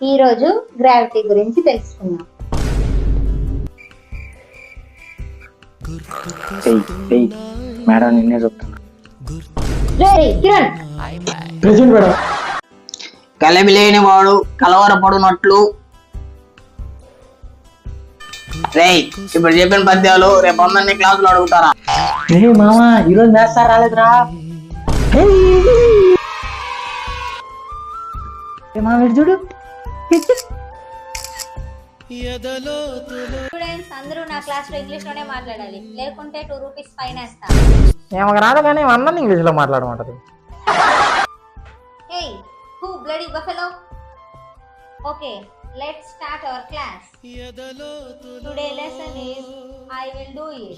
ఈ రోజు గ్రావిటీ గురించి తెలుసుకుందాం. మేడం నిన్నే చెప్తున్నా. కలిమి లేని వాడు కలవరపడునట్లు. రేయ్, ఇప్పుడు చెప్పిన పద్యాలు రేపు అందరినీ క్లాసులో అడుగుతారా? మామా ఈరోజు మ్యాథ్స్ సార్ రాలేదురా. చూడు స్టూడెంట్స్ అందరూ నా క్లాస్ లో ఇంగ్లీష్ లోనే మాట్లాడాలి, లేకుంటే 2 రూపీస్ ఫైన్ వేస్తా. ఏమకు రాదు కానీ అన్నని ఇంగ్లీష్ లో మాట్లాడమంటది. Hey, who bloody buffalo? Okay, let's start our class. Today lesson is I will do it.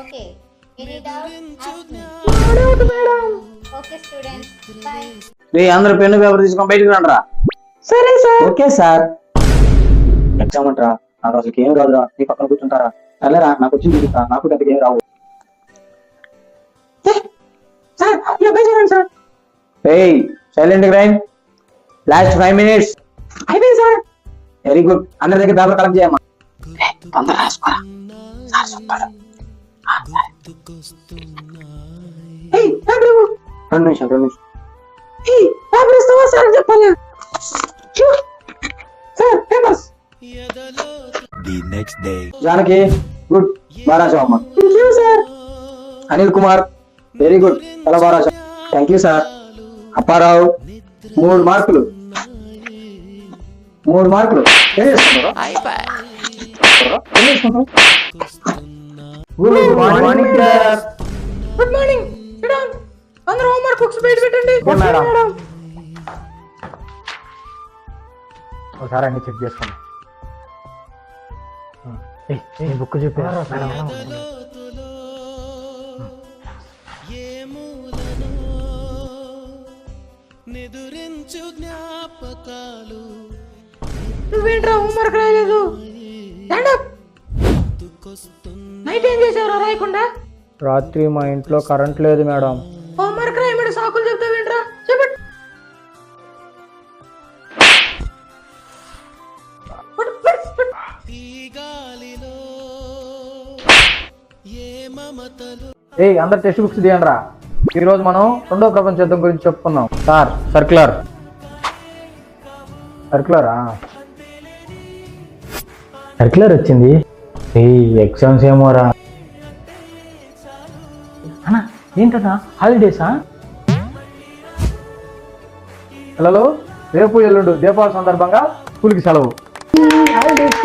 Okay, any doubts? Ask me. Okay students, bye. రేయ్, అందరూ పెన్ను పేపర్ తీసుకొని బయటకు రండిరా. సరే సార్. Okay sir. ఎగ్జామ్ అంటారా? నాకు అసలు ఏం రాదురా. నీ పక్కన కూర్చుంటారా? సరేరా, నాకు వచ్చింది చూపిస్తా. నాకు అంతకు ఏం రావు. ఏయ్, సైలెంట్ రైన్. Last 5 minutes. అయిపోయింది సార్. Very good. అందరి దగ్గర పేపర్ కలెక్ట్ చేయమ్మా. తొందరగా రాసుకోరా. సార్ చెప్తాడు. ఏయ్, పేపర్ ఇవ్వు. 2 నిమిషాలు. ఏయ్, పేపర్ ఇస్తావా సార్ చెప్పాలి. Sir papers. The next day. Janaki good, బాగా రాసావు అమ్మా. Thank you sir. Anil Kumar very good, చాలా బాగా రాసావు. Thank you sir. అప్పారావు 3 మార్కులు. 3 మార్కులు. Good morning sir. Good morning. అందరూ హోంవర్క్ బుక్స్ బయట పెట్టండి. మేడం ఒకసారి అన్ని చెక్ చేసుకోండి. బుక్ చూపారు మేడం. నువ్వేంట్రా హోంవర్క్ రాయలేదు? నైట్ ఏం చేసావురా రాయకుండా? రాత్రి మా ఇంట్లో కరెంట్ లేదు మేడం. హోంవర్క్ రాయమని సాకులు చెప్తావేంట్రా? చెప్పండి. ఏయ్, అందరు టెక్స్ట్ బుక్స్ తీయండి రా. ఈరోజు మనం 2వ ప్రపంచ యుద్ధం గురించి చెప్పుకుందాం. సార్ సర్క్యులరా? సర్క్యులర్ వచ్చింది. ఎగ్జామ్స్ ఏమోరా. అన్నా ఏంటన్నా హాలిడేసా? పిల్లలు రేపు ఎల్లుండు దీపావళి సందర్భంగా స్కూల్కి సెలవు. హాలిడేస్